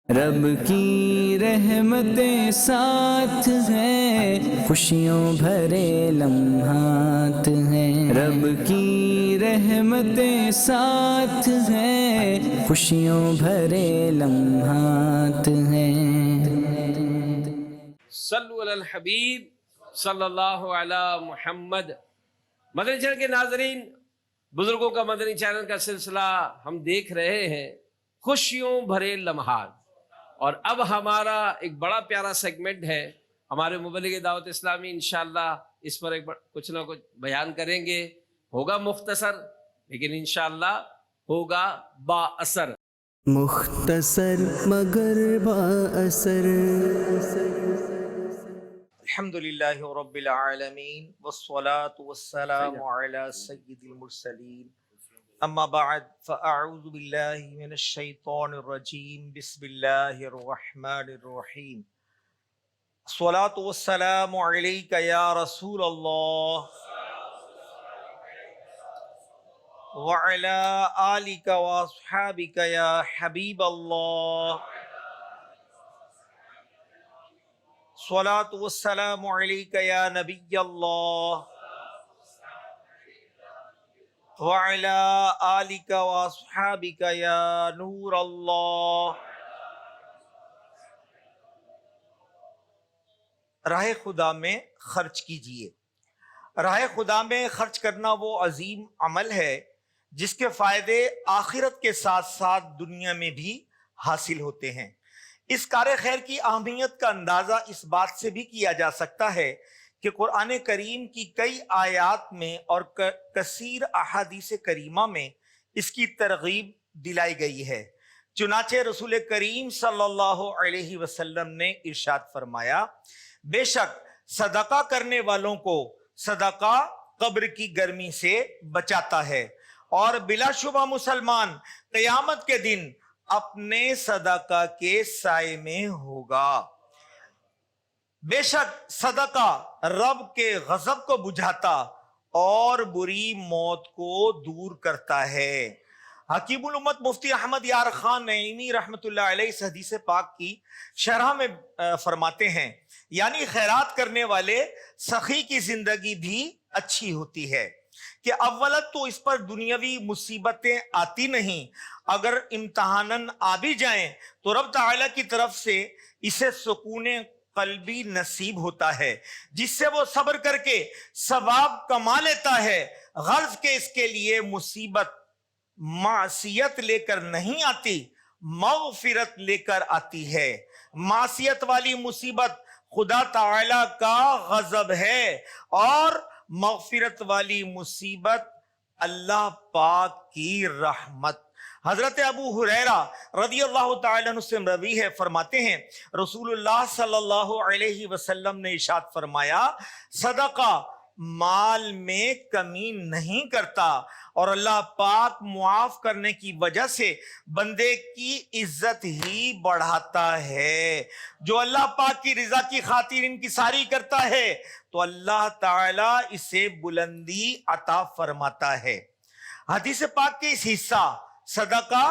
رب کی رحمتیں ساتھ ہیں، خوشیوں بھرے لمحات ہیں۔ رب کی رحمتیں ساتھ ہیں، خوشیوں بھرے لمحات ہیں۔ صلو علی الحبیب صلی اللہ علی محمد۔ مدنی چینل کے ناظرین، بزرگوں کا مدنی چینل کا سلسلہ ہم دیکھ رہے ہیں، خوشیوں بھرے لمحات، اور اب ہمارا ایک بڑا پیارا سیگمنٹ ہے۔ ہمارے مبلغ دعوت اسلامی انشاءاللہ اس پر کچھ نہ کچھ بیان کریں گے، ہوگا مختصر لیکن انشاءاللہ ہوگا با اثر۔ مختصر مگر با اثر۔ الحمدللہ رب العالمین والصلاة والسلام علی سید المرسلین، اما بعد فاعوذ باللہ من الشیطان الرجیم، بسم اللہ الرحمن الرحیم۔ الصلاة والسلام علیک یا رسول اللہ وعلی آلک واصحابک یا حبیب اللہ۔ الصلاة والسلام علیک یا نبی اللہ وعلی آلک واصحابک یا نور اللہ۔ راہ خدا میں خرچ کیجیے۔ راہ خدا میں خرچ کرنا وہ عظیم عمل ہے جس کے فائدے آخرت کے ساتھ ساتھ دنیا میں بھی حاصل ہوتے ہیں۔ اس کار خیر کی اہمیت کا اندازہ اس بات سے بھی کیا جا سکتا ہے کہ قرآن کریم کی کئی آیات میں اور کثیر احادیث کریمہ میں اس کی ترغیب دلائی گئی ہے۔ چنانچہ رسول کریم صلی اللہ علیہ وسلم نے ارشاد فرمایا، بے شک صدقہ کرنے والوں کو صدقہ قبر کی گرمی سے بچاتا ہے، اور بلا شبہ مسلمان قیامت کے دن اپنے صدقہ کے سائے میں ہوگا۔ بے شک صدقہ رب کے غضب کو بجھاتا اور بری موت کو دور کرتا ہے۔ حکیم الامت مفتی احمد یار خان نعیمی رحمۃ اللہ علیہ اس حدیث پاک کی شرح میں فرماتے ہیں، یعنی خیرات کرنے والے سخی کی زندگی بھی اچھی ہوتی ہے کہ اولت تو اس پر دنیاوی مصیبتیں آتی نہیں، اگر امتحاناً آ بھی جائیں تو رب تعالیٰ کی طرف سے اسے سکون قلبی نصیب ہوتا ہے، جس سے وہ صبر کر کے ثواب کما لیتا ہے۔ غرض کہ اس کے لیے مصیبت معصیت لے کر نہیں آتی، مغفرت لے کر آتی ہے۔ معصیت والی مصیبت خدا تعالیٰ کا غضب ہے، اور مغفرت والی مصیبت اللہ پاک کی رحمت۔ حضرت ابو ہریرہ رضی اللہ تعالیٰ عنہ سے مروی ہے، فرماتے ہیں رسول اللہ صلی اللہ علیہ وسلم نے ارشاد فرمایا، صدقہ مال میں کمی نہیں کرتا، اور اللہ پاک معاف کرنے کی وجہ سے بندے کی عزت ہی بڑھاتا ہے۔ جو اللہ پاک کی رضا کی خاطر انکساری کرتا ہے تو اللہ تعالیٰ اسے بلندی عطا فرماتا ہے۔ حدیث پاک کے اس حصہ صدقہ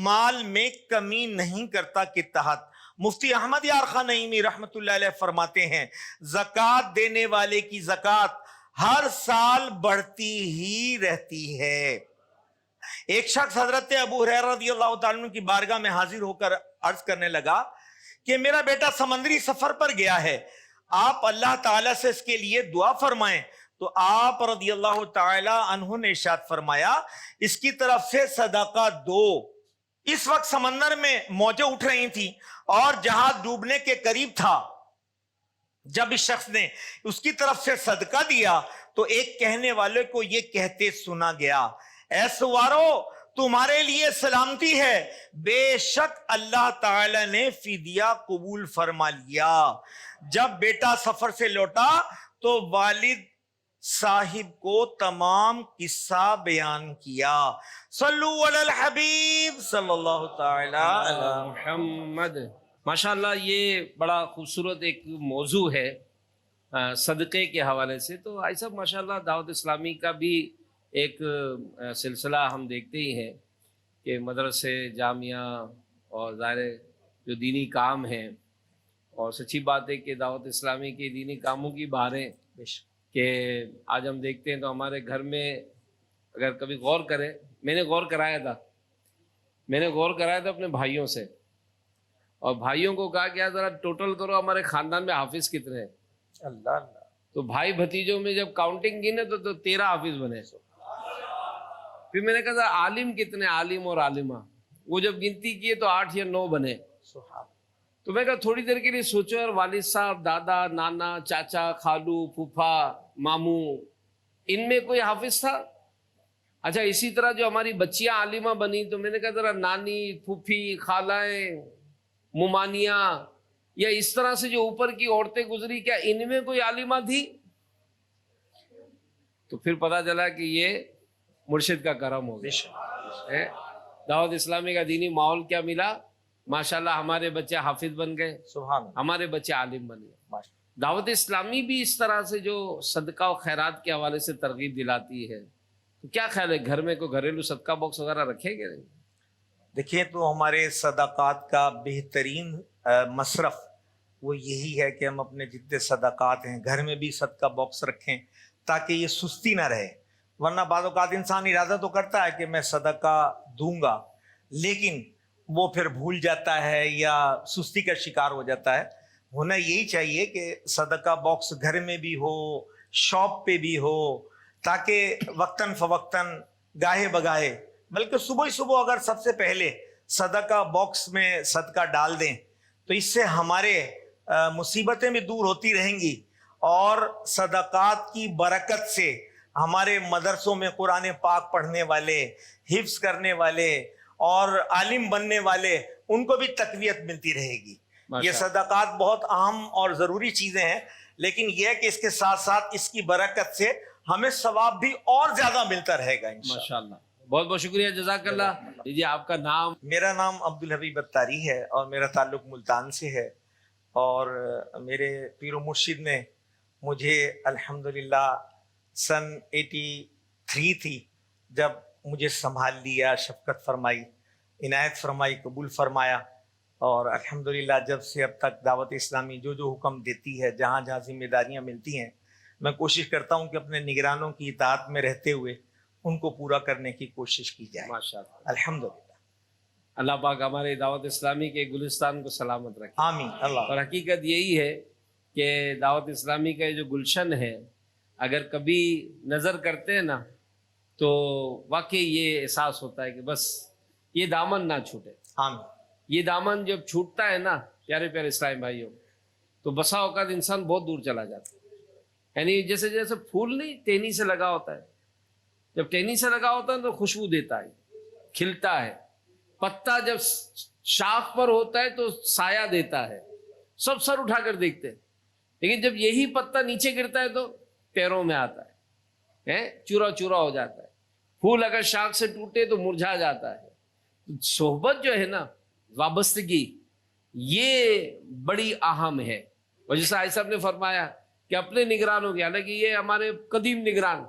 مال میں کمی نہیں کرتا کے تحت مفتی احمد یار خان نعیمی رحمت اللہ علیہ فرماتے ہیں، زکوٰۃ دینے والے کی زکوٰۃ ہر سال بڑھتی ہی رہتی ہے۔ ایک شخص حضرت ابو ہریرہ رضی اللہ تعالیٰ عنہ کی بارگاہ میں حاضر ہو کر عرض کرنے لگا کہ میرا بیٹا سمندری سفر پر گیا ہے، آپ اللہ تعالیٰ سے اس کے لیے دعا فرمائیں۔ تو آپ رضی اللہ تعالیٰ عنہ نے ارشاد فرمایا، اس کی طرف سے صدقہ دو۔ اس وقت سمندر میں موجیں اٹھ رہی تھیں اور جہاز ڈوبنے کے قریب تھا۔ جب اس شخص نے اس کی طرف سے صدقہ دیا تو ایک کہنے والے کو یہ کہتے سنا گیا، اے سوارو تمہارے لیے سلامتی ہے، بے شک اللہ تعالی نے فدیہ قبول فرما لیا۔ جب بیٹا سفر سے لوٹا تو والد صاحب کو تمام قصہ بیان کیا۔ صلو علی الحبیب صلی اللہ تعالی علی محمد۔ ماشاءاللہ یہ بڑا خوبصورت ایک موضوع ہے صدقے کے حوالے سے۔ تو آئی صاحب ماشاءاللہ دعوت اسلامی کا بھی ایک سلسلہ ہم دیکھتے ہی ہیں کہ مدرسے، جامعہ اور ظاہر جو دینی کام ہیں، اور سچی بات ہے کہ دعوت اسلامی کے دینی کاموں کی بہاریں کہ آج ہم دیکھتے ہیں تو ہمارے گھر میں اگر کبھی غور کریں، میں نے غور کرایا تھا اپنے بھائیوں سے، اور بھائیوں کو کہا کہ یار ذرا ٹوٹل کرو ہمارے خاندان میں حافظ کتنے ہیں. اللہ اللہ. تو بھائی بھتیجوں میں جب کاؤنٹنگ کی نا تو 13 حافظ بنے. پھر میں نے کہا تھا عالم کتنے، عالم اور عالمہ، وہ جب گنتی کیے تو 8 یا 9 بنے. تو میں کہا تھوڑی دیر کے لیے سوچو یار، والد صاحب، دادا، نانا، چاچا، خالو، پھوپھا، ماموں، ان میں کوئی حافظ تھا؟ اچھا اسی طرح جو ہماری بچیاں عالمہ بنی تو میں نے کہا ذرا نانی، پھوپھی، خالائیں، ممانیاں، یا اس طرح سے جو اوپر کی عورتیں گزری، کیا ان میں کوئی عالمہ تھی؟ تو پھر پتا چلا کہ یہ مرشد کا کرم ہو گیا. دعوت اسلامی کا دینی ماحول کیا ملا، ماشاءاللہ ہمارے بچے حافظ بن گئے، سبحان اللہ. ہمارے بچے عالم بن گئے. دعوت اسلامی بھی اس طرح سے جو صدقہ و خیرات کے حوالے سے ترغیب دلاتی ہے، تو کیا خیال ہے گھر میں کوئی گھریلو صدقہ باکس وغیرہ رکھے گے؟ دیکھیں تو ہمارے صدقات کا بہترین مصرف وہ یہی ہے کہ ہم اپنے جتنے صدقات ہیں گھر میں بھی صدقہ باکس رکھیں تاکہ یہ سستی نہ رہے. ورنہ بعض اوقات انسان ارادہ تو کرتا ہے کہ میں صدقہ دوں گا، لیکن وہ پھر بھول جاتا ہے یا سستی کا شکار ہو جاتا ہے. ہونا یہی چاہیے کہ صدقہ باکس گھر میں بھی ہو، شاپ پہ بھی ہو، تاکہ وقتاً فوقتاً، گاہے بگاہے، بلکہ صبح ہی صبح اگر سب سے پہلے صدقہ باکس میں صدقہ ڈال دیں تو اس سے ہمارے مصیبتیں بھی دور ہوتی رہیں گی، اور صدقات کی برکت سے ہمارے مدرسوں میں قرآن پاک پڑھنے والے، حفظ کرنے والے اور عالم بننے والے، ان کو بھی تقویت ملتی رہے گی. یہ صدقات بہت اہم اور ضروری چیزیں ہیں، لیکن یہ ہے کہ اس کے ساتھ ساتھ اس کی برکت سے ہمیں ثواب بھی اور زیادہ ملتا رہے گا انشاءاللہ. ماشاءاللہ، بہت بہت شکریہ، جزاک اللہ. جی آپ کا نام؟ میرا نام عبدالحبیب اتاری ہے اور میرا تعلق ملتان سے ہے، اور میرے پیر و مرشد نے مجھے الحمدللہ سن 83 تھی جب مجھے سنبھال لیا، شفقت فرمائی، عنایت فرمائی، قبول فرمایا، اور الحمدللہ جب سے اب تک دعوت اسلامی جو جو حکم دیتی ہے، جہاں جہاں ذمہ داریاں ملتی ہیں، میں کوشش کرتا ہوں کہ اپنے نگرانوں کی اطاعت میں رہتے ہوئے ان کو پورا کرنے کی کوشش کی جائے. ماشاءاللہ، الحمدللہ. اللہ پاک ہمارے دعوت اسلامی کے گلستان کو سلامت رکھے. آمین. اللہ. اور حقیقت یہی ہے کہ دعوت اسلامی کا جو گلشن ہے، اگر کبھی نظر کرتے ہیں نا تو واقعی یہ احساس ہوتا ہے کہ بس یہ دامن نہ چھوٹے. آمین. یہ دامن جب چھوٹتا ہے نا پیارے پیارے اسلامی بھائیوں، تو بسا اوقات انسان بہت دور چلا جاتا ہے. یعنی جیسے جیسے پھول نہیں ٹہنی سے لگا ہوتا ہے، جب ٹہنی سے لگا ہوتا ہے تو خوشبو دیتا ہے، کھلتا ہے. پتا جب شاخ پر ہوتا ہے تو سایہ دیتا ہے، سب سر اٹھا کر دیکھتے ہیں. لیکن جب یہی پتا نیچے گرتا ہے تو پیروں میں آتا ہے، چورا چورا ہو جاتا ہے. پھول اگر شاخ سے ٹوٹے تو مرجھا جاتا ہے. صحبت جو ہے نا، وابستگی، یہ بڑی اہم ہے. اور جیسا آئی صاحب نے فرمایا کہ اپنے نگرانوں کی، حالانکہ یہ ہمارے قدیم نگران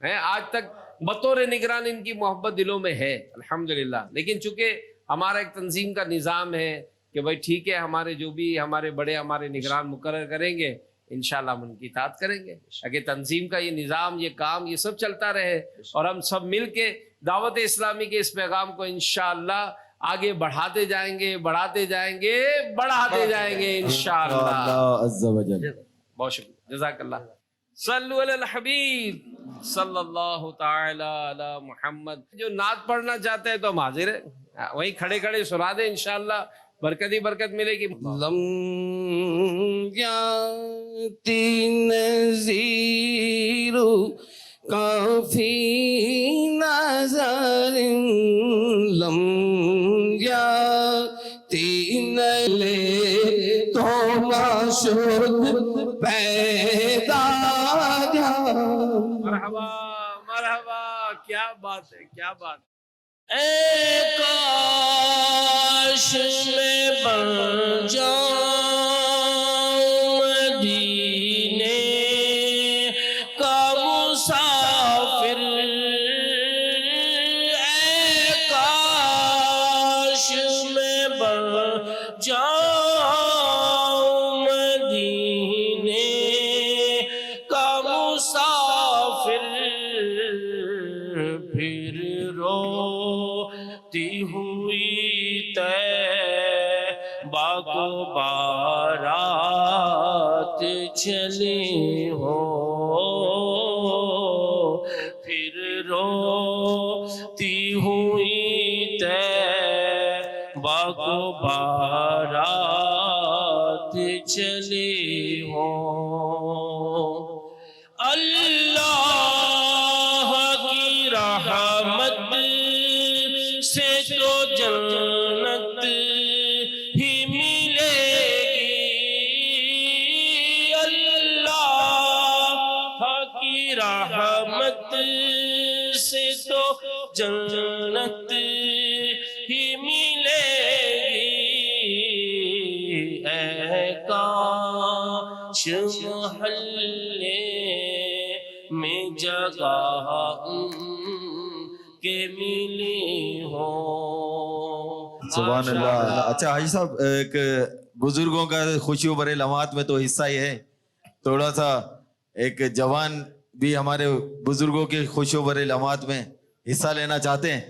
ہیں، آج تک بطور نگران ان کی محبت دلوں میں ہے الحمدللہ. لیکن چونکہ ہمارا ایک تنظیم کا نظام ہے کہ بھائی ٹھیک ہے، ہمارے جو بھی ہمارے بڑے ہمارے نگران مقرر کریں گے انشاءاللہ ہم ان کی اطاعت کریں گے، تاکہ تنظیم کا یہ نظام، یہ کام، یہ سب چلتا رہے، اور ہم سب مل کے دعوت اسلامی کے اس پیغام کو انشاءاللہ آگے بڑھاتے جائیں گے، بڑھاتے جائیں گے، بڑھاتے جائیں گے انشاءاللہ عز و جل. بہت شکریہ، جزاک اللہ. صلو علی الحبیب صلی اللہ تعالی علی محمد. جو نعت پڑھنا چاہتے ہیں تو ہم حاضر ہیں، وہیں کھڑے کھڑے سنا دیں، انشاءاللہ برکت ہی برکت ملے گی. لم یاتی نذیر کافی نظر، لم یاتی نلے تو معشوق پیدا جا. مرحبا مرحبا، کیا بات ہے، کیا بات. اے کاش میں بن جاؤں مدینے کا مسافر، اے کاش میں بن جاؤں باکو بارات چلی ہو پھر روتی ہوئی طیبہ کو بارات چلی ہو اللہ کی رحمت سے تو جنت ہی ملے گی اللہ کی رحمت سے تو جنت ہی ملے گی اے کاش محلے میں جگہ کے ملی ہو. سبحان اللہ. اچھا حاجی صاحب ایک بزرگوں کا خوشیوں بھرے لمحات میں تو حصہ ہی ہے, تھوڑا سا ایک جوان بھی ہمارے بزرگوں کے خوشیوں بھرے لمحات میں حصہ لینا چاہتے ہیں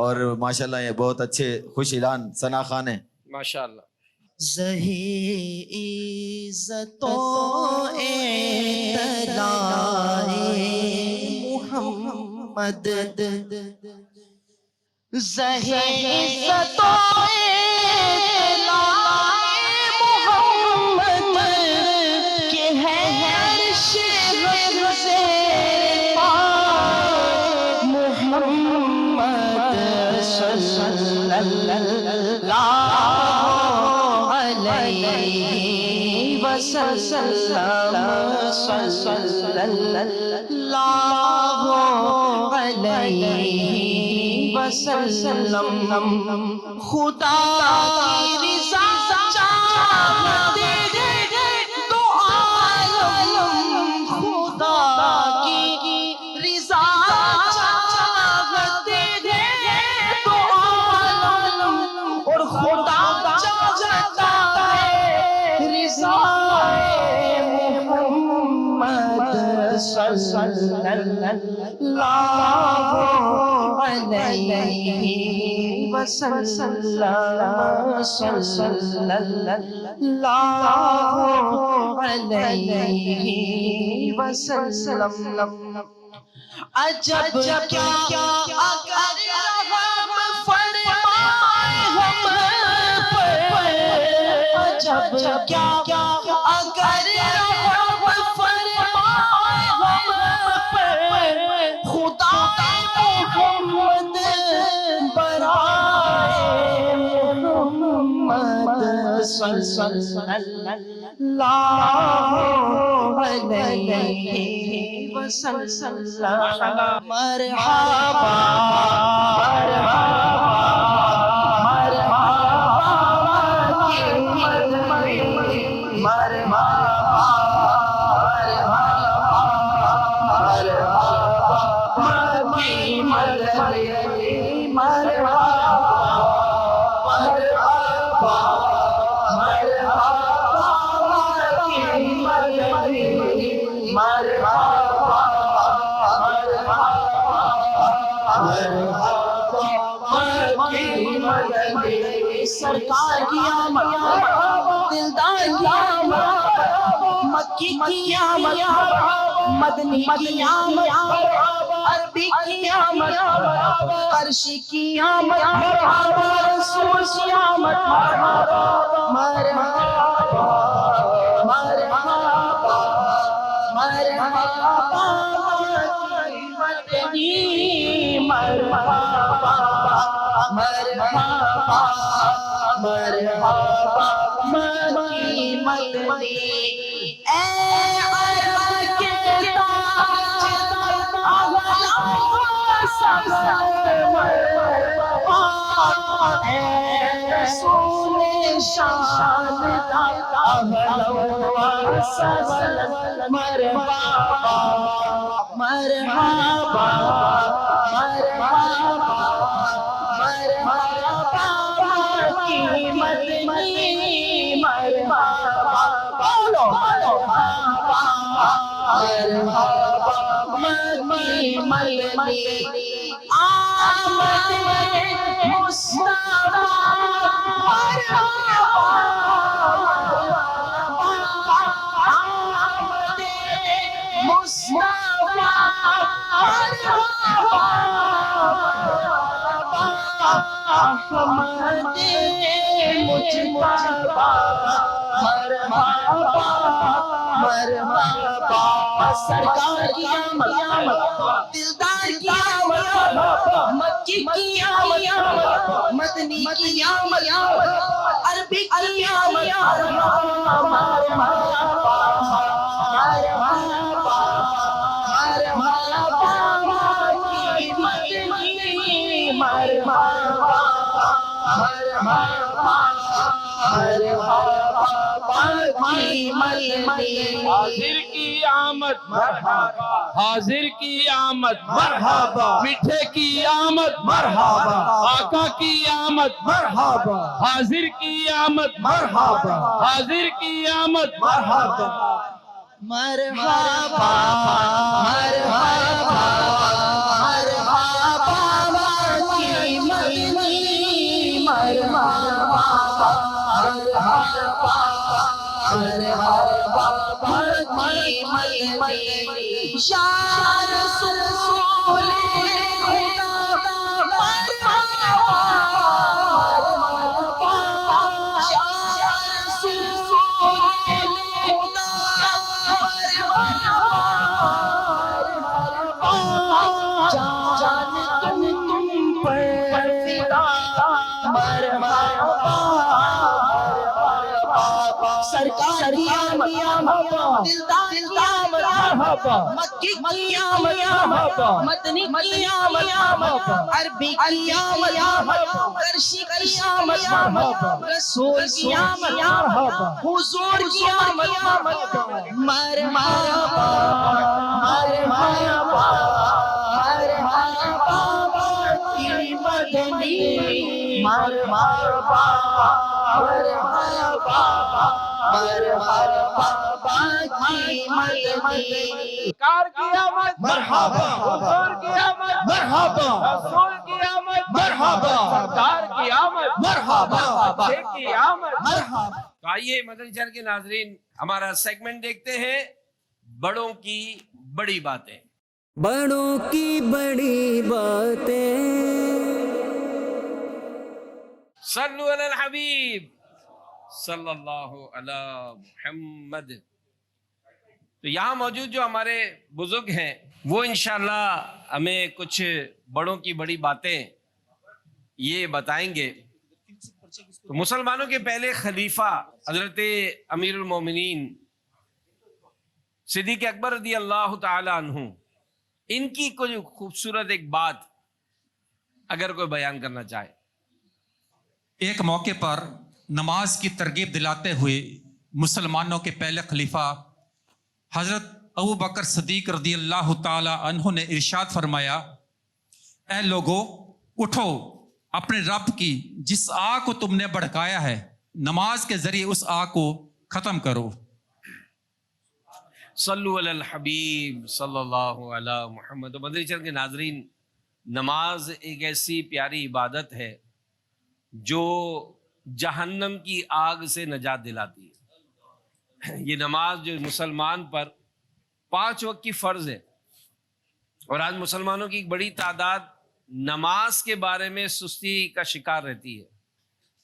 اور ماشاءاللہ یہ بہت اچھے خوش اعلان ثنا خان ہیں ماشاءاللہ. زہی عزتوں اطلاع محمد زہی عزتوں اطلاع محمد کہ ہے عرش غرض پاک محمد صلی اللہ وسلم صلی اللہ علیہ وسلم. خدا کی رضا چاہتے تو عالم خدا کی رضا چاہتے تو عالم اور خدا چاہتا ہے رضا محمد صلی اللہ علیہ وسلم صلی اللہ علیہ وسلم. عجب کیا اگر رحم فرمائے ہم پر, عجب کیا اگر رحم فرمائے ہم پر, خدا محمد برائے محمد صلی اللہ علیہ وسلم. مرحبا سرکار کی آمد دلدار کی آمد مکی کی آمد مدنی کی آمد عربی کی آمد عرشی کی آمد رسول کی آمد مرحبا مرحبا مرحبا مدنی مرحبا مرحبا مرحبا مکی مدنی اے عرب کے تاجدار اغلا سبز مرحبا اے رسول شان داتا اغلا سبز مرحبا مرحبا مرحبا مرحبا مکی مدنی مرحبا بولو مرحبا مکی مدنی آمد مصطفیٰ مرحبا مجتبا مرحبا مرحبا سرکار کی آمد دلدار کی آمد مکی کی آمد مدنی کی آمد عربی کی آمد مرحبا حاضر کی آمد مرحبا، حاضر کی آمد مرحبا، میٹھے کی آمد مرحبا، آقا کی آمد مرحبا، حاضر کی آمد مرحبا، حاضر کی آمد مرحبا، مرحبا مرحبا مرحبا مکی مدنی مرحبا مرحبا مرحبا مکی مدنی یا رسول خدا مرحبا مرحبا یا رسول خدا جان تم پر فدا مرحبا سرکار کی آمد دلدار کی آمد مکی کی آمد مدنی کی آمد عربی کی آمد عرشی کی آمد رسول کی آمد حضور کی آمد مرحبا مرحبا مرحبا کی مدنی مرحبا مرحبا مرحبا کی مدنی کار کی آمد مرحبا، حضور کی آمد مرحبا، رسول کی آمد مرحبا، سردار کی آمد مرحبا، شیخ کی آمد مرحبا۔ تو آئیے مدنی چینل کے ناظرین ہمارا سیگمنٹ دیکھتے ہیں بڑوں کی بڑی باتیں۔ بڑوں کی بڑی باتیں، صلو علی الحبیب صلی اللہ علی محمد۔ تو یہاں موجود جو ہمارے بزرگ ہیں وہ انشاءاللہ ہمیں کچھ بڑوں کی بڑی باتیں یہ بتائیں گے۔ تو مسلمانوں کے پہلے خلیفہ حضرت امیر المومنین صدیق اکبر رضی اللہ تعالی عنہ، ان کی کوئی خوبصورت ایک بات اگر کوئی بیان کرنا چاہے۔ ایک موقع پر نماز کی ترغیب دلاتے ہوئے مسلمانوں کے پہلے خلیفہ حضرت ابو بکر صدیق رضی اللہ تعالی عنہ نے ارشاد فرمایا، اے لوگو اٹھو، اپنے رب کی جس آگ کو تم نے بھڑکایا ہے نماز کے ذریعے اس آگ کو ختم کرو۔ صلو علی الحبیب صلی اللہ علی محمد۔ مدنی چینل کے ناظرین، نماز ایک ایسی پیاری عبادت ہے جو جہنم کی آگ سے نجات دلاتی ہے۔ یہ نماز جو مسلمان پر 5 وقت کی فرض ہے، اور آج مسلمانوں کی ایک بڑی تعداد نماز کے بارے میں سستی کا شکار رہتی ہے،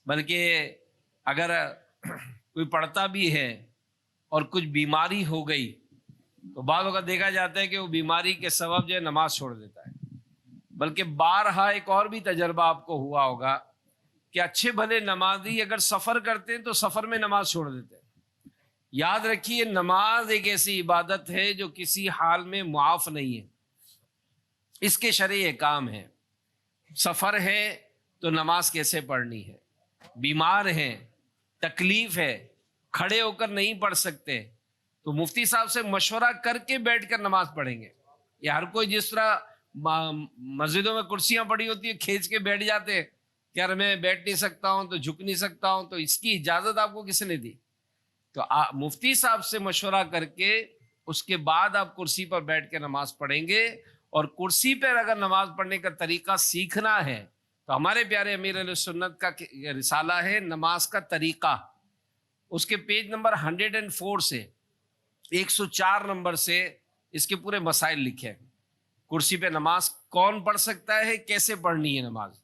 بلکہ اگر کوئی پڑھتا بھی ہے اور کچھ بیماری ہو گئی تو بعض اوقات دیکھا جاتا ہے کہ وہ بیماری کے سبب جو ہے نماز چھوڑ دیتا ہے۔ بلکہ بارہا ایک اور بھی تجربہ آپ کو ہوا ہوگا کہ اچھے بھلے نمازی اگر سفر کرتے ہیں تو سفر میں نماز چھوڑ دیتے ہیں۔ یاد رکھیے نماز ایک ایسی عبادت ہے جو کسی حال میں معاف نہیں ہے، اس کے شرعی احکام ہے۔ سفر ہے تو نماز کیسے پڑھنی ہے، بیمار ہیں، تکلیف ہے، کھڑے ہو کر نہیں پڑھ سکتے تو مفتی صاحب سے مشورہ کر کے بیٹھ کر نماز پڑھیں گے۔ یہ ہر کوئی جس طرح مسجدوں میں کرسیاں پڑی ہوتی ہیں کھینچ کے بیٹھ جاتے ہیں کہ یار میں بیٹھ نہیں سکتا ہوں تو جھک نہیں سکتا ہوں، تو اس کی اجازت آپ کو کس نے دی؟ تو مفتی صاحب سے مشورہ کر کے اس کے بعد آپ کرسی پر بیٹھ کے نماز پڑھیں گے۔ اور کرسی پر اگر نماز پڑھنے کا طریقہ سیکھنا ہے تو ہمارے پیارے امیر علیہ سنت کا رسالہ ہے نماز کا طریقہ، اس کے پیج نمبر 104 سے 104 نمبر سے اس کے پورے مسائل لکھے ہیں۔ کرسی پہ نماز کون پڑھ سکتا ہے، کیسے پڑھنی ہے نماز۔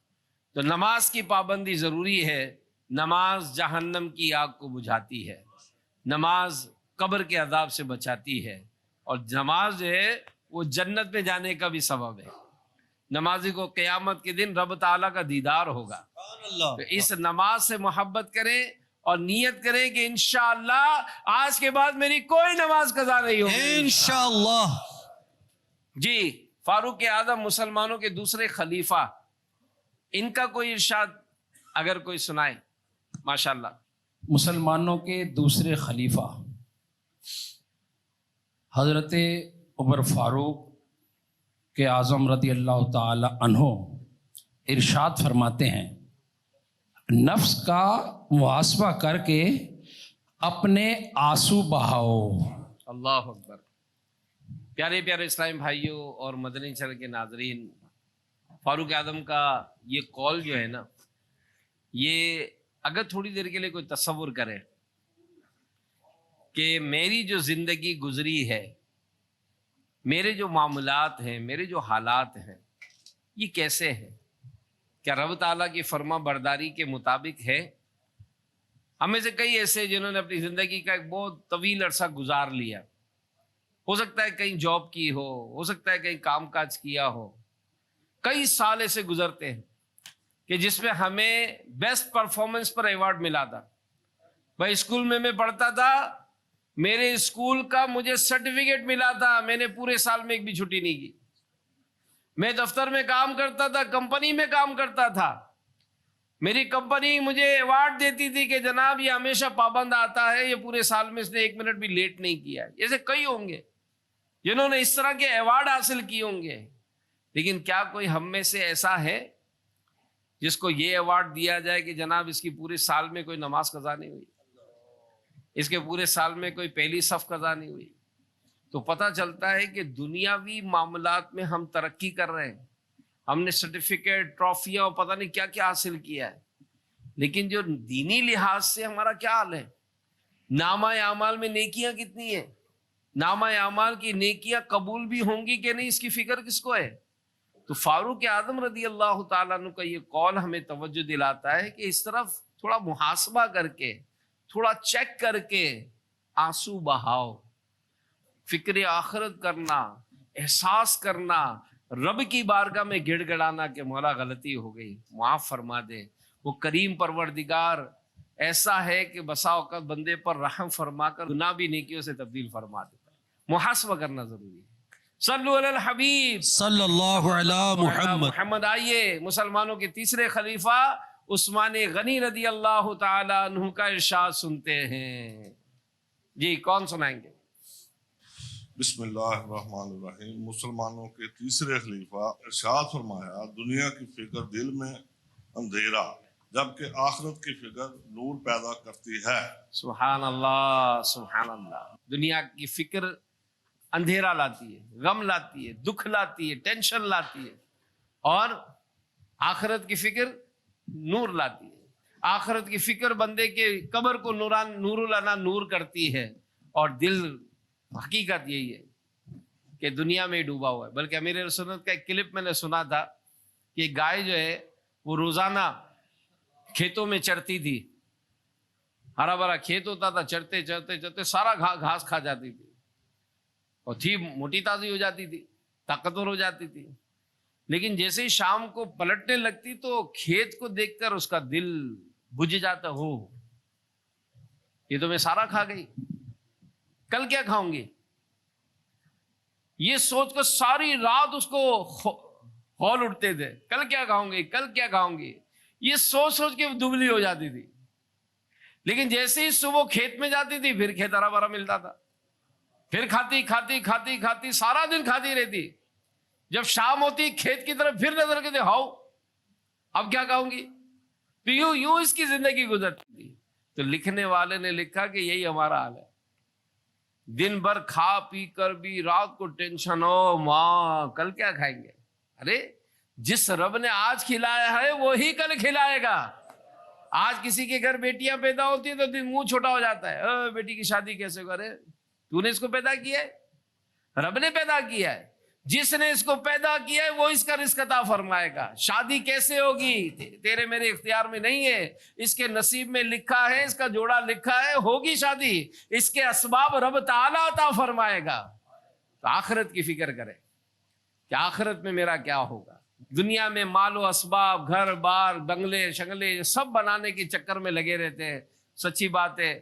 تو نماز کی پابندی ضروری ہے، نماز جہنم کی آگ کو بجھاتی ہے، نماز قبر کے عذاب سے بچاتی ہے، اور نماز جو ہے وہ جنت میں جانے کا بھی سبب ہے۔ نمازی کو قیامت کے دن رب تعالیٰ کا دیدار ہوگا۔ تو اس نماز سے محبت کریں اور نیت کریں کہ انشاءاللہ آج کے بعد میری کوئی نماز قضا نہیں ہوگی انشاءاللہ۔ جی، فاروق اعظم مسلمانوں کے دوسرے خلیفہ، ان کا کوئی ارشاد اگر کوئی سنائے ماشاءاللہ۔ مسلمانوں کے دوسرے خلیفہ حضرت عمر فاروق کے اعظم رضی اللہ تعالی عنہ ارشاد فرماتے ہیں، نفس کا محاسبہ کر کے اپنے آنسو بہاؤ۔ اللہ اکبر۔ پیارے پیارے اسلامی بھائیوں اور مدنی چینل کے ناظرین، فاروق اعظم کا یہ قول جو ہے نا، یہ اگر تھوڑی دیر کے لیے کوئی تصور کرے کہ میری جو زندگی گزری ہے، میرے جو معاملات ہیں، میرے جو حالات ہیں، یہ کیسے ہیں؟ کیا رب تعالیٰ کی فرما برداری کے مطابق ہے؟ ہم میں سے کئی ایسے جنہوں نے اپنی زندگی کا ایک بہت طویل عرصہ گزار لیا، ہو سکتا ہے کہیں جاب کی ہو سکتا ہے کہیں کام کاج کیا ہو، کئی سال ایسے گزرتے ہیں کہ جس میں ہمیں بیسٹ پرفارمنس پر ایوارڈ ملا تھا۔ بھائی اسکول میں پڑھتا تھا، میرے اسکول کا مجھے سرٹیفکیٹ ملا تھا، میں نے پورے سال میں ایک بھی چھٹی نہیں کی۔ میں دفتر میں کام کرتا تھا، کمپنی میں کام کرتا تھا، میری کمپنی مجھے ایوارڈ دیتی تھی کہ جناب یہ ہمیشہ پابند آتا ہے، یہ پورے سال میں اس نے 1 منٹ بھی لیٹ نہیں کیا ہے۔ ایسے کئی ہوں گے جنہوں نے اس طرح کے ایوارڈ حاصل کیے ہوں گے، لیکن کیا کوئی ہم میں سے ایسا ہے جس کو یہ ایوارڈ دیا جائے کہ جناب اس کی پورے سال میں کوئی نماز قضا نہیں ہوئی، اس کے پورے سال میں کوئی پہلی صف قضا نہیں ہوئی؟ تو پتہ چلتا ہے کہ دنیاوی معاملات میں ہم ترقی کر رہے ہیں، ہم نے سرٹیفکیٹ، ٹرافیاں اور پتہ نہیں کیا کیا حاصل کیا ہے، لیکن جو دینی لحاظ سے ہمارا کیا حال ہے؟ نامہ اعمال میں نیکیاں کتنی ہیں؟ نامہ اعمال کی نیکیاں قبول بھی ہوں گی کہ نہیں، اس کی فکر کس کو ہے؟ تو فاروق اعظم رضی اللہ تعالیٰ عنہ کا یہ قول ہمیں توجہ دلاتا ہے کہ اس طرف تھوڑا محاسبہ کر کے، تھوڑا چیک کر کے آنسو بہاؤ، فکر آخرت کرنا، احساس کرنا، رب کی بارگاہ میں گڑ گڑانا کہ مولا غلطی ہو گئی، معاف فرما دے۔ وہ کریم پروردگار ایسا ہے کہ بسا اوقات بندے پر رحم فرما کر گناہ بھی نیکیوں سے تبدیل فرما دیتا ہے۔ محاسبہ کرنا ضروری ہے۔ صلو علی الحبیب صلی اللہ علی محمد۔ آئیے مسلمانوں کے تیسرے خلیفہ عثمان غنی رضی اللہ تعالی عنہ کا ارشاد سنتے ہیں۔ جی کون سنائیں گے؟ بسم اللہ الرحمن الرحیم۔ مسلمانوں کے تیسرے خلیفہ ارشاد فرمایا، دنیا کی فکر دل میں اندھیرا جبکہ آخرت کی فکر نور پیدا کرتی ہے۔ سبحان اللہ، سبحان اللہ۔ دنیا کی فکر اندھیرا لاتی ہے، غم لاتی ہے، دکھ لاتی ہے، ٹینشن لاتی ہے، اور آخرت کی فکر نور لاتی ہے۔ آخرت کی فکر بندے کے قبر کو نور لانا نور کرتی ہے، اور دل حقیقت یہی ہے کہ دنیا میں ڈوبا ہوا ہے۔ بلکہ امیر سنت کا ایک کلپ میں نے سنا تھا کہ گائے جو ہے وہ روزانہ کھیتوں میں چرتی تھی، ہرا بھرا کھیت ہوتا تھا، چرتے چرتے چرتے سارا گھاس کھا جاتی تھی، اور تھی موٹی تازی ہو جاتی تھی، طاقتور ہو جاتی تھی۔ لیکن جیسے ہی شام کو پلٹنے لگتی تو کھیت کو دیکھ کر اس کا دل بجھ جاتا، ہو یہ تو میں سارا کھا گئی، کل کیا کھاؤں گی؟ یہ سوچ کر ساری رات اس کو ہول اٹھتے تھے، کل کیا کھاؤں گی، کل کیا کھاؤں گی، یہ سوچ سوچ کے دبلی ہو جاتی تھی۔ لیکن جیسے ہی صبح کھیت میں جاتی تھی پھر کھیت ہرا بھرا ملتا تھا، پھر کھاتی کھاتی کھاتی کھاتی سارا دن کھاتی رہتی۔ جب شام ہوتی کھیت کی طرف پھر نظر کے ہاؤ اب کیا کہوں گی، تو یوں اس کی زندگی گزرتی تھی۔ تو لکھنے والے نے لکھا کہ یہی ہمارا حال ہے، دن بھر کھا پی کر بھی رات کو ٹینشن ہو، ماں کل کیا کھائیں گے۔ ارے جس رب نے آج کھلایا ہے وہی کل کھلائے گا۔ آج کسی کے گھر بیٹیاں پیدا ہوتی ہیں تو دن منہ چھوٹا ہو جاتا ہے، بیٹی کی شادی کیسے کرے، تو نے اس کو پیدا کیا ہے، رب نے پیدا کیا ہے۔ جس نے اس کو پیدا کیا ہے وہ اس کا رزق عطا فرمائے گا. شادی کیسے ہوگی تیرے میرے اختیار میں نہیں ہے, اس کے نصیب میں لکھا ہے, اس کا جوڑا لکھا ہے, ہوگی شادی, اس کے اسباب رب تعالیٰ عطا فرمائے گا. تو آخرت کی فکر کرے کہ آخرت میں میرا کیا ہوگا. دنیا میں مال و اسباب, گھر بار, بنگلے شنگلے سب بنانے کے چکر میں لگے رہتے ہیں. سچی بات ہے,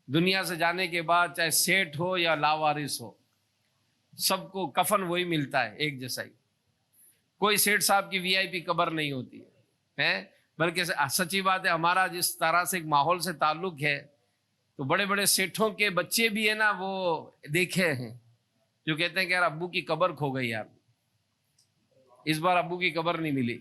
دنیا سے جانے کے بعد چاہے سیٹ ہو یا لاوارث ہو, سب کو کفن وہی ملتا ہے ایک جیسا ہی. کوئی سیٹ صاحب کی VIP قبر نہیں ہوتی ہے, بلکہ سچی بات ہے ہمارا جس طرح سے ایک ماحول سے تعلق ہے تو بڑے بڑے سیٹھوں کے بچے بھی ہیں نا, وہ دیکھے ہیں جو کہتے ہیں کہ یار ابو کی قبر کھو گئی یار, اس بار ابو کی قبر نہیں ملی.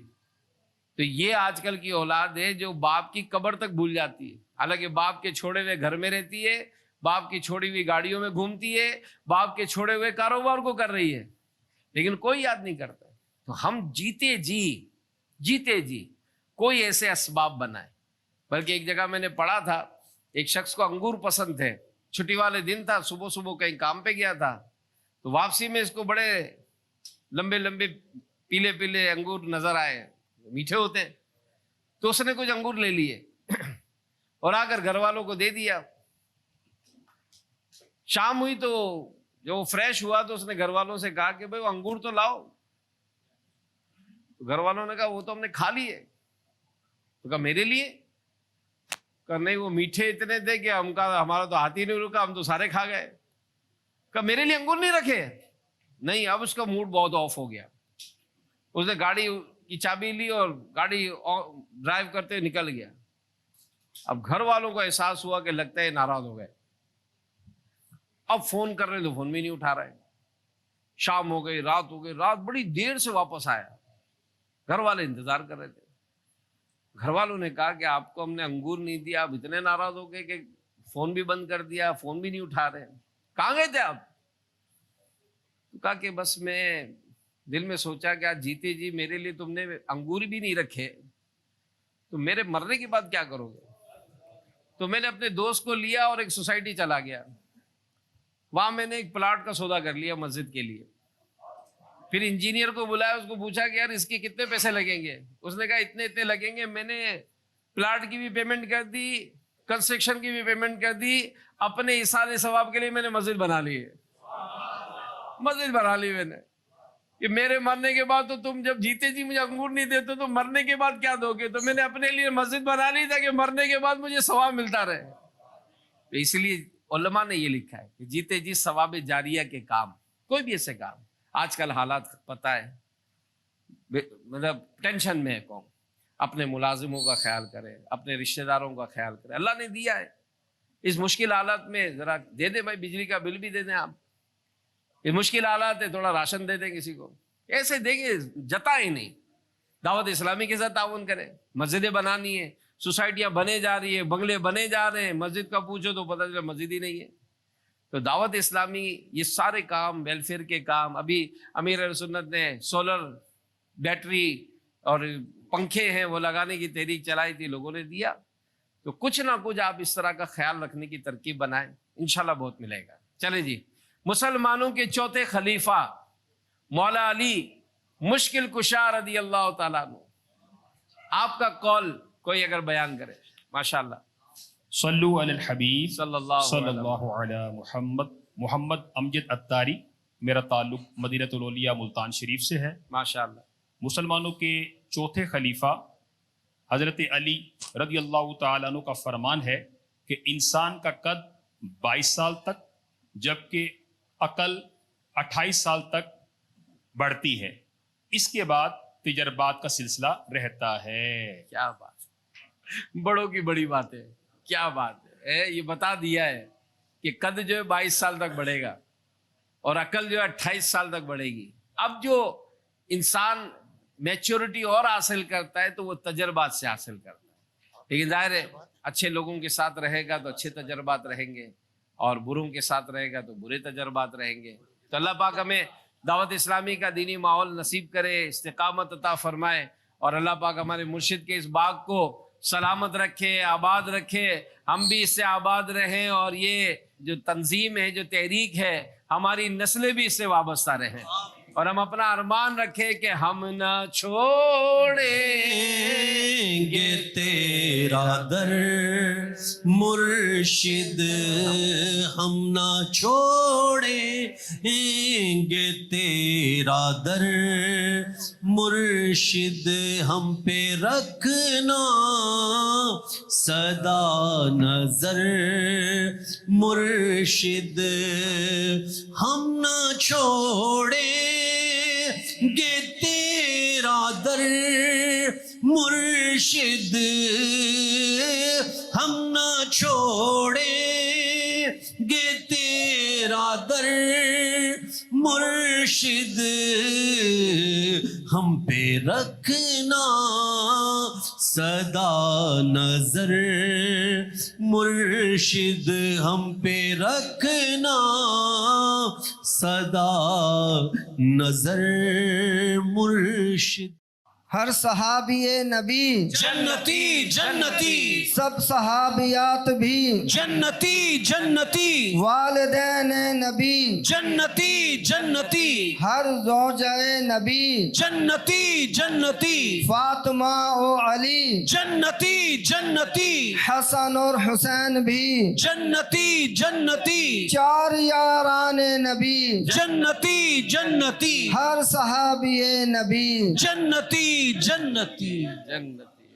تو یہ آج کل کی اولاد ہے جو باپ کی قبر تک بھول جاتی ہے. حالانکہ باپ کے چھوڑے ہوئے گھر میں رہتی ہے, باپ کی چھوڑی ہوئی گاڑیوں میں گھومتی ہے, باپ کے چھوڑے ہوئے کاروبار کو کر رہی ہے, لیکن کوئی یاد نہیں کرتا. تو ہم جیتے جی کوئی ایسے اسباب بنائے. بلکہ ایک جگہ میں نے پڑھا تھا, ایک شخص کو انگور پسند تھے, چھٹی والے دن تھا, صبح صبح کہیں کام پہ گیا تھا, تو واپسی میں اس کو بڑے لمبے لمبے پیلے پیلے انگور نظر آئے, میٹھے ہوتے ہیں. تو اس نے کچھ انگور لے لیے اور آ کر گھر والوں کو دے دیا. شام ہوئی تو جو فریش ہوا تو اس نے گھر والوں سے کہا کہ بھائی وہ انگور تو لاؤ. تو گھر والوں نے کہا وہ تو ہم نے کھا لیے. تو کہا میرے لیے؟ کہا نہیں, وہ میٹھے اتنے تھے کہ ہمارا تو ہاتھ ہی نہیں رکا, ہم تو سارے کھا گئے. کہا میرے لیے انگور نہیں رکھے؟ نہیں. اب اس کا موڈ بہت آف ہو گیا. اس نے گاڑی کی چابی لی اور گاڑی ڈرائیو کرتے نکل گیا. اب گھر والوں کو احساس ہوا کہ لگتا ہے ناراض ہو گئے. اب فون کر رہے تو فون بھی نہیں اٹھا رہے. شام ہو گئی, رات ہو گئی, رات بڑی دیر سے واپس آیا. گھر والے انتظار کر رہے تھے. گھر والوں نے کہا کہ آپ کو ہم نے انگور نہیں دیا, آپ اتنے ناراض ہو گئے کہ فون بھی بند کر دیا, فون بھی نہیں اٹھا رہے, کہاں گئے تھے آپ؟ تو کہا کہ بس میں دل میں سوچا کہ آج جیتے جی میرے لیے تم نے انگور بھی نہیں رکھے, تو میرے مرنے کے بعد کیا کرو گے. تو میں نے اپنے دوست کو لیا اور ایک سوسائٹی چلا گیا. وہاں میں نے ایک پلاٹ کا سودا کر لیا مسجد کے لیے. پھر انجینئر کو بلایا, اس کو پوچھا کہ یار اس کے کتنے پیسے لگیں گے. اس نے کہا اتنے لگیں گے. میں نے پلاٹ کی بھی پیمنٹ کر دی, کنسٹرکشن کی بھی پیمنٹ کر دی, اپنے ایصال ثواب کے لیے میں نے مسجد بنا لی ہے. مسجد بنا لی میں نے کہ میرے مرنے کے بعد تو تم جب جیتے جی مجھے انگور نہیں دیتے تو مرنے کے بعد کیا دو گے. تو میں نے اپنے لیے مسجد بنا لی تھا کہ مرنے کے بعد مجھے ثواب ملتا رہے. تو اس لیے علماء نے یہ لکھا ہے کہ جیتے جی ثواب جاریہ کے کام, کوئی بھی ایسے کام. آج کل حالات پتہ ہے, مطلب ٹینشن میں ہے قوم, اپنے ملازموں کا خیال کرے, اپنے رشتہ داروں کا خیال کرے. اللہ نے دیا ہے, اس مشکل حالات میں ذرا دے دیں بھائی, بجلی کا بل بھی دے دیں آپ. یہ مشکل حالات ہے, تھوڑا راشن دے دیں کسی کو, ایسے دیں گے, جتائیں نہیں. دعوت اسلامی کے ساتھ تعاون کریں. مسجدیں بنانی ہے, سوسائٹیاں بنے جا رہی ہے, بنگلے بنے جا رہے ہیں, مسجد کا پوچھو تو پتہ چلا مسجد ہی نہیں ہے. تو دعوت اسلامی یہ سارے کام, ویلفیئر کے کام, ابھی امیر اہل سنت نے سولر بیٹری اور پنکھے ہیں وہ لگانے کی تحریک چلائی تھی, لوگوں نے دیا. تو کچھ نہ کچھ آپ اس طرح کا خیال رکھنے کی ترکیب بنائیں, انشاءاللہ بہت ملے گا. چلیں جی, مسلمانوں کے چوتھے خلیفہ مولا علی مشکل کشا رضی اللہ تعالیٰ عنہ, آپ کا قول کوئی اگر بیان کرے ماشاءاللہ. صلو علی الحبیب صلی اللہ علی محمد. محمد امجد اتاری, میرا تعلق مدینۃ الاولیاء ملتان شریف سے ہے. ماشاءاللہ. مسلمانوں کے چوتھے خلیفہ حضرت علی رضی اللہ تعالیٰ عنہ کا فرمان ہے کہ انسان کا قد 22 سال تک جبکہ عقل 28 سال تک بڑھتی ہے, اس کے بعد تجربات کا سلسلہ رہتا ہے. کیا بات, بڑوں کی بڑی بات ہے, کیا بات ہے. یہ بتا دیا ہے کہ قد جو ہے 22 سال تک بڑھے گا اور عقل جو ہے 28 سال تک بڑھے گی. اب جو انسان میچورٹی اور حاصل کرتا ہے تو وہ تجربات سے حاصل کرتا ہے. لیکن ظاہر ہے اچھے لوگوں کے ساتھ رہے گا تو اچھے تجربات رہیں گے, اور بروں کے ساتھ رہے گا تو برے تجربات رہیں گے. تو اللہ پاک ہمیں دعوت اسلامی کا دینی ماحول نصیب کرے, استقامت عطا فرمائے, اور اللہ پاک ہمارے مرشد کے اس باغ کو سلامت رکھے, آباد رکھے, ہم بھی اس سے آباد رہیں, اور یہ جو تنظیم ہے, جو تحریک ہے, ہماری نسلیں بھی اس سے وابستہ رہیں. اور ہم اپنا ارمان رکھیں کہ ہم نہ چھوڑیں گے تیرا در مرشد، ہم نہ چھوڑیں گے تیرا در مرشد، ہم پہ رکھنا سدا نظر مرشد، ہم نہ چھوڑیں گے تیرا در مرشد، ہم نہ چھوڑیں گے تیرا در مرشد، ہم پہ رکھنا سدا نظر مرشد، ہم پہ رکھنا سدا نظر مرشد۔ ہر صحابی نبی جنتی جنتی، سب صحابیات بھی جنتی جنتی، والدین نبی جنتی جنتی، ہر زوجہ نبی جنتی جنتی، فاطمہ و علی جنتی جنتی، حسن اور حسین بھی جنتی جنتی، چار یاران نبی جنتی جنتی، ہر صحابی نبی جنتی جنتی۔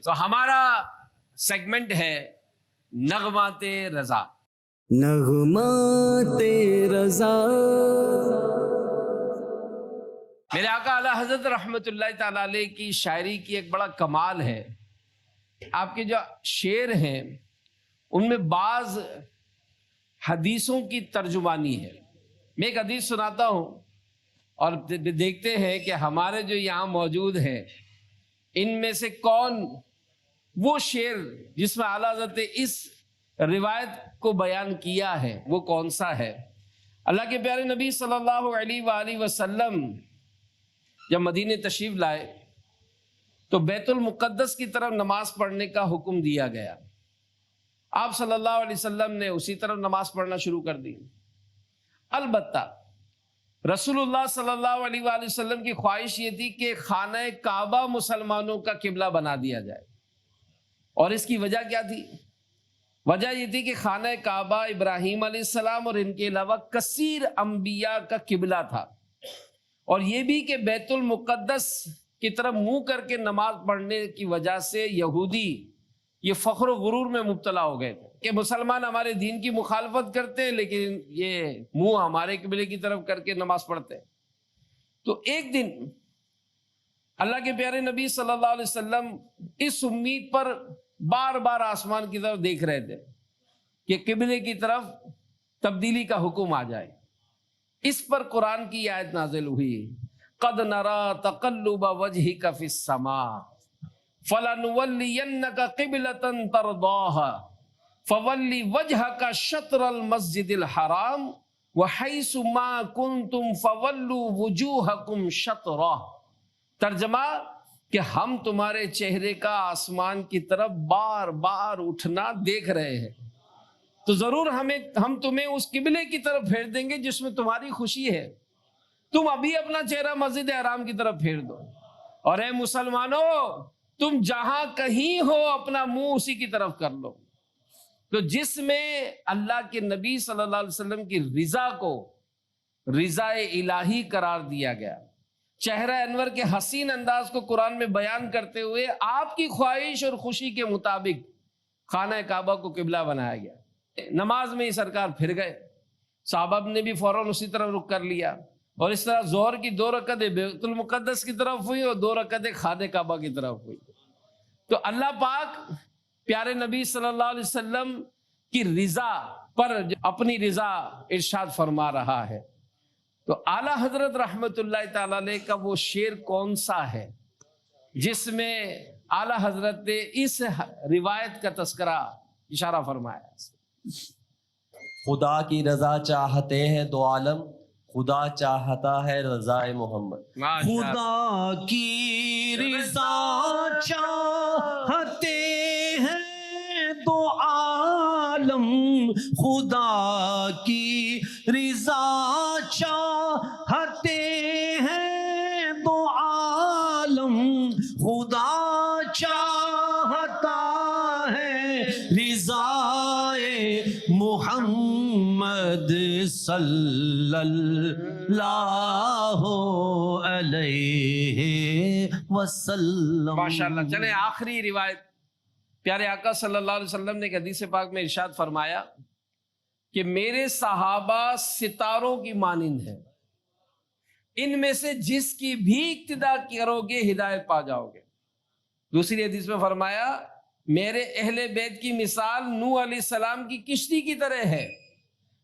تو ہمارا سیگمنٹ ہے نغمات رضا۔ نغمات رضا، میرے آقا اعلیٰ حضرت رحمت اللہ تعالی علیہ کی شاعری کی ایک بڑا کمال ہے، آپ کے جو شعر ہیں ان میں بعض حدیثوں کی ترجمانی ہے۔ میں ایک حدیث سناتا ہوں اور دیکھتے ہیں کہ ہمارے جو یہاں موجود ہیں ان میں سے کون وہ شعر جس میں اعلیٰ حضرت اس روایت کو بیان کیا ہے وہ کون سا ہے۔ اللہ کے پیارے نبی صلی اللہ علیہ وآلہ وسلم جب مدینے تشریف لائے تو بیت المقدس کی طرف نماز پڑھنے کا حکم دیا گیا۔ آپ صلی اللہ علیہ وسلم نے اسی طرف نماز پڑھنا شروع کر دی۔ البتہ رسول اللہ صلی اللہ علیہ وآلہ وسلم کی خواہش یہ تھی کہ خانہ کعبہ مسلمانوں کا قبلہ بنا دیا جائے، اور اس کی وجہ کیا تھی؟ وجہ یہ تھی کہ خانہ کعبہ ابراہیم علیہ السلام اور ان کے علاوہ کثیر انبیاء کا قبلہ تھا، اور یہ بھی کہ بیت المقدس کی طرف منہ کر کے نماز پڑھنے کی وجہ سے یہودی یہ فخر و غرور میں مبتلا ہو گئے کہ مسلمان ہمارے دین کی مخالفت کرتے ہیں لیکن یہ منہ ہمارے قبلے کی طرف کر کے نماز پڑھتے ہیں۔ تو ایک دن اللہ کے پیارے نبی صلی اللہ علیہ وسلم اس امید پر بار بار آسمان کی طرف دیکھ رہے تھے کہ قبلے کی طرف تبدیلی کا حکم آ جائے۔ اس پر قرآن کی آیت نازل ہوئی، قد نرا تقلب وجہک فی السماء فَلَنُوَلِّيَنَّكَ قِبْلَةً تَرْضَاهَا فَوَلِّ وَجْهَكَ شَطْرَ الْمَسْجِدِ الْحَرَامِ وَحَيْثُ مَا كُنْتُمْ فَوَلُّوا وُجُوهَكُمْ شَطْرَهُ۔ ترجمہ کہ ہم تمہارے چہرے کا آسمان کی طرف بار بار اٹھنا دیکھ رہے ہیں، تو ضرور ہم تمہیں اس قبلے کی طرف پھیر دیں گے جس میں تمہاری خوشی ہے، تم ابھی اپنا چہرہ مسجد حرام کی طرف پھیر دو، اور اے مسلمانوں تم جہاں کہیں ہو اپنا منہ اسی کی طرف کر لو۔ تو جس میں اللہ کے نبی صلی اللہ علیہ وسلم کی رضا کو رضا الہی قرار دیا گیا، چہرہ انور کے حسین انداز کو قرآن میں بیان کرتے ہوئے آپ کی خواہش اور خوشی کے مطابق خانہ کعبہ کو قبلہ بنایا گیا۔ نماز میں ہی سرکار پھر گئے، صحابہ نے بھی فوراً اسی طرح رخ کر لیا، اور اس طرح ظہر کی 2 رکعتیں بیت المقدس کی طرف ہوئی اور 2 رکعتیں خانہ کعبہ کی طرف ہوئی۔ تو اللہ پاک پیارے نبی صلی اللہ علیہ وسلم کی رضا پر اپنی رضا ارشاد فرما رہا ہے۔ تو اعلیٰ حضرت رحمت اللہ تعالی علیہ کا وہ شعر کون سا ہے جس میں اعلیٰ حضرت نے اس روایت کا تذکرہ اشارہ فرمایا؟ خدا کی رضا چاہتے ہیں دو عالم، خدا چاہتا ہے رضا محمد۔ خدا کی رضا چاہتے ہیں دو عالم، خدا کی رضا چاہتے ہیں محمد صلی اللہ علیہ وسلم. ماشاءاللہ. چلیں آخری روایت. پیارے آقا صلی اللہ علیہ وسلم نے ایک حدیث پاک میں ارشاد فرمایا کہ میرے صحابہ ستاروں کی مانند ہیں، ان میں سے جس کی بھی اقتدا کرو گے ہدایت پا جاؤ گے. دوسری حدیث میں فرمایا میرے اہل بیت کی مثال نوح علیہ السلام کی کشتی کی طرح ہے،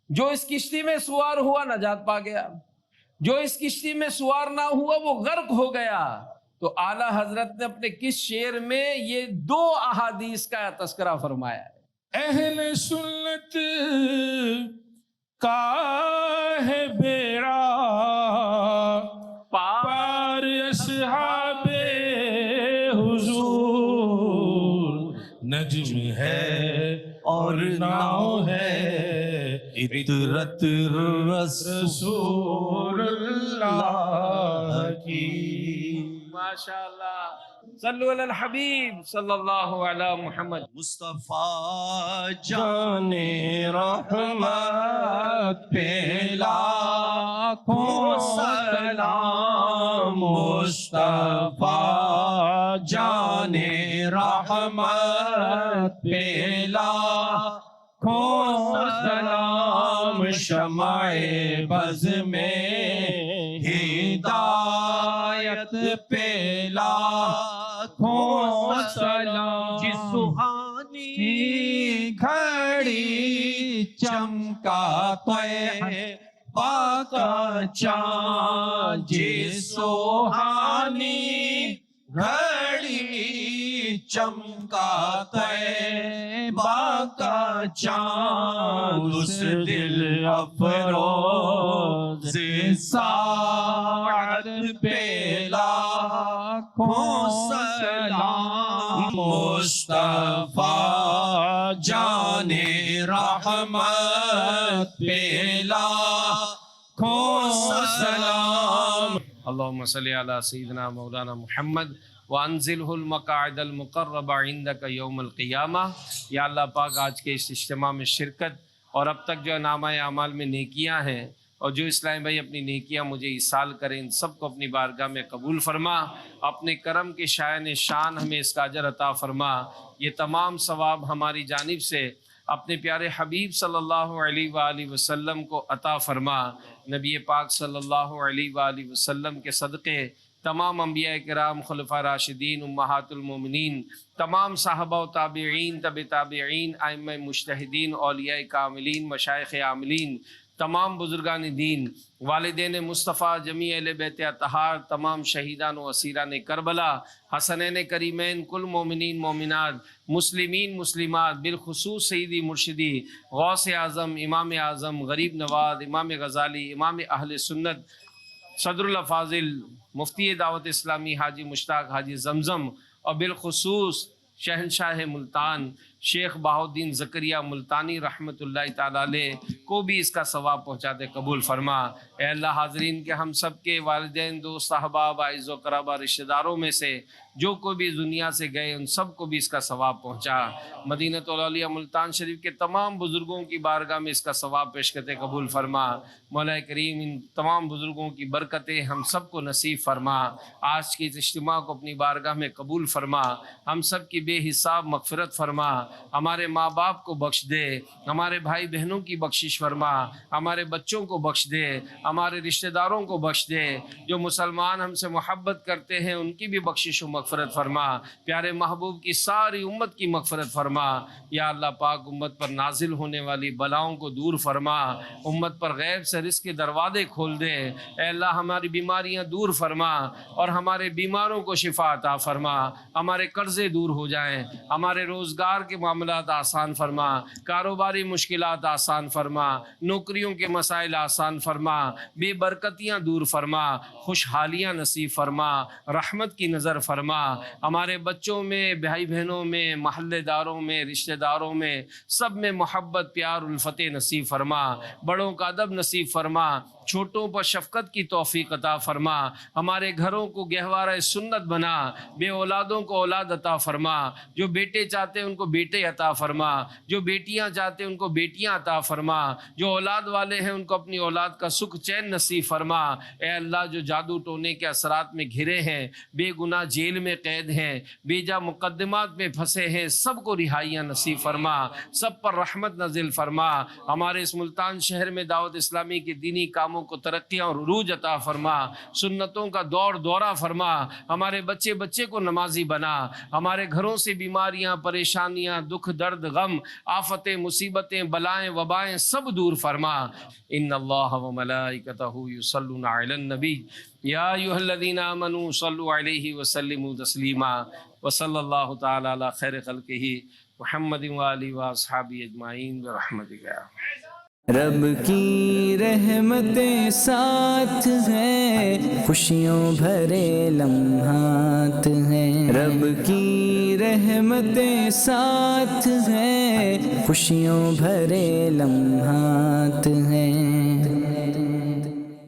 جو اس کشتی میں سوار ہوا نجات پا گیا، جو اس کشتی میں سوار نہ ہوا وہ غرق ہو گیا. تو اعلیٰ حضرت نے اپنے کس شعر میں یہ دو احادیث کا تذکرہ فرمایا ہے؟ اہل سنت کا ہے بیڑا پار اصحاب حضور، نجم ہے اور ناؤ ہے عطرت رسول اللہ کی. ماشاءاللہ. صلو علی الحبیب صلی اللہ علی محمد. مصطفیٰ جان رحمت پہ لاکھوں سلام، مصطفیٰ جان رحمت پہ لاکھوں سلام، شمع بز میں ہدایت پہ لاکھوں سلام. جس سہانی گھڑی چمکا طیبہ کا چاند، جس سہانی گھڑی چمکا طیبہ کا چاند، اس دل افروز ساعت پہ لاکھوں سلام، مصطفیٰ جان رحمت پہ لاکھوں سلام. اللہم صلی علی سیدنا مولانا محمد وانزلہ المقاعد المقرب عندک یوم القیامہ. یا اللہ پاک آج کے اس اجتماع میں شرکت اور اب تک جو نامہ اعمال میں نیکیاں ہیں اور جو اسلام بھائی اپنی نیکیاں مجھے ایصال کریں، ان سب کو اپنی بارگاہ میں قبول فرما. اپنے کرم کے شائن شان ہمیں اس کا اجر عطا فرما. یہ تمام ثواب ہماری جانب سے اپنے پیارے حبیب صلی اللہ علیہ وآلہ وسلم کو عطا فرما. نبی پاک صلی اللہ علیہ وآلہ وسلم کے صدقے تمام انبیاء کرام، خلفاء راشدین، امہات المومنین، تمام صحابہ و تابعین، تبع تابعین، ائمہ مجتہدین، اولیاء کاملین، مشائخ عاملین، تمام بزرگان دین، والدین مصطفیٰ، جمیع اہل بیت اطہار، تمام شہیدان و اسیران کربلا، حسنین کریمین، کل مومنین مومنات، مسلمین مسلمات، بالخصوص سیدی مرشدی غوث اعظم، امام اعظم، غریب نواز، امام غزالی، امام اہل سنت، صدر الافاضل، مفتی دعوت اسلامی حاجی مشتاق حاجی زمزم، اور بالخصوص شہنشاہ ملتان شیخ بہاؤالدین زکریہ ملتانی رحمۃ اللہ تعالیٰ علیہ کو بھی اس کا ثواب پہنچاتے قبول فرما. اے اللہ حاضرین کے ہم سب کے والدین، دوست، احباب، اعز و قرابہ، رشتہ داروں میں سے جو کوئی بھی دنیا سے گئے ان سب کو بھی اس کا ثواب پہنچا. مدینۃ الاولیاء ملتان شریف کے تمام بزرگوں کی بارگاہ میں اس کا ثواب پیش کرتے قبول فرما. مولا کریم ان تمام بزرگوں کی برکتیں ہم سب کو نصیب فرما. آج کی اس اجتماع کو اپنی بارگاہ میں قبول فرما. ہم سب کی بے حساب مغفرت فرما. ہمارے ماں باپ کو بخش دے، ہمارے بھائی بہنوں کی بخشش فرما، ہمارے بچوں کو بخش دے، ہمارے رشتہ داروں کو بخش دے. جو مسلمان ہم سے محبت کرتے ہیں ان کی بھی بخشش و مغفرت فرما. پیارے محبوب کی ساری امت کی مغفرت فرما. یا اللہ پاک امت پر نازل ہونے والی بلاؤں کو دور فرما. امت پر غیب سے رزق کے دروازے کھول دے. اے اللہ ہماری بیماریاں دور فرما اور ہمارے بیماروں کو شفا عطا فرما. ہمارے قرضے دور ہو جائیں، ہمارے روزگار کے معاملات آسان فرما، کاروباری مشکلات آسان فرما، نوکریوں کے مسائل آسان فرما، بے برکتیاں دور فرما، خوشحالیاں نصیب فرما، رحمت کی نظر فرما. ہمارے بچوں میں، بھائی بہنوں میں، محلے داروں میں، رشتہ داروں میں، سب میں محبت، پیار، الفت نصیب فرما. بڑوں کا ادب نصیب فرما. چھوٹوں پر شفقت کی توفیق عطا فرما، ہمارے گھروں کو گہوارہ سنت بنا، بے اولادوں کو اولاد عطا فرما، جو بیٹے چاہتے ہیں ان کو بیٹے عطا فرما، جو بیٹیاں چاہتے ہیں ان کو بیٹیاں عطا فرما، جو اولاد والے ہیں ان کو اپنی اولاد کا سکھ چین نصیب فرما۔ اے اللہ جو جادو ٹونے کے اثرات میں گھرے ہیں، بے گناہ جیل میں قید ہیں، بے جا مقدمات میں پھنسے ہیں، سب کو رہائیاں نصیب فرما، سب پر رحمت نازل فرما۔ ہمارے اس ملتان شہر میں دعوت اسلامی کے دینی کاموں کو ترقیاں اور عروج عطا فرما، سنتوں کا دور دورہ فرما، ہمارے بچے بچے کو نمازی بنا، ہمارے گھروں سے بیماریاں، پریشانیاں، دکھ، درد، غم، آفتیں، مصیبتیں، بلائیں، وبائیں سب دور فرما۔ ان اللہ و ملائکتہ یصلون علی النبی یا ایھا الذین آمنوا صلوا علیہ وسلموا تسلیما وصلی اللہ تعالی علی خیر خلقہ محمد وآلہ واصحابہ اجمعین برحمتک یا رب کی رحمتیں ساتھ ہیں، خوشیوں بھرے لمحات ہیں، رب کی رحمتیں ساتھ ہیں، خوشیوں بھرے لمحات ہیں۔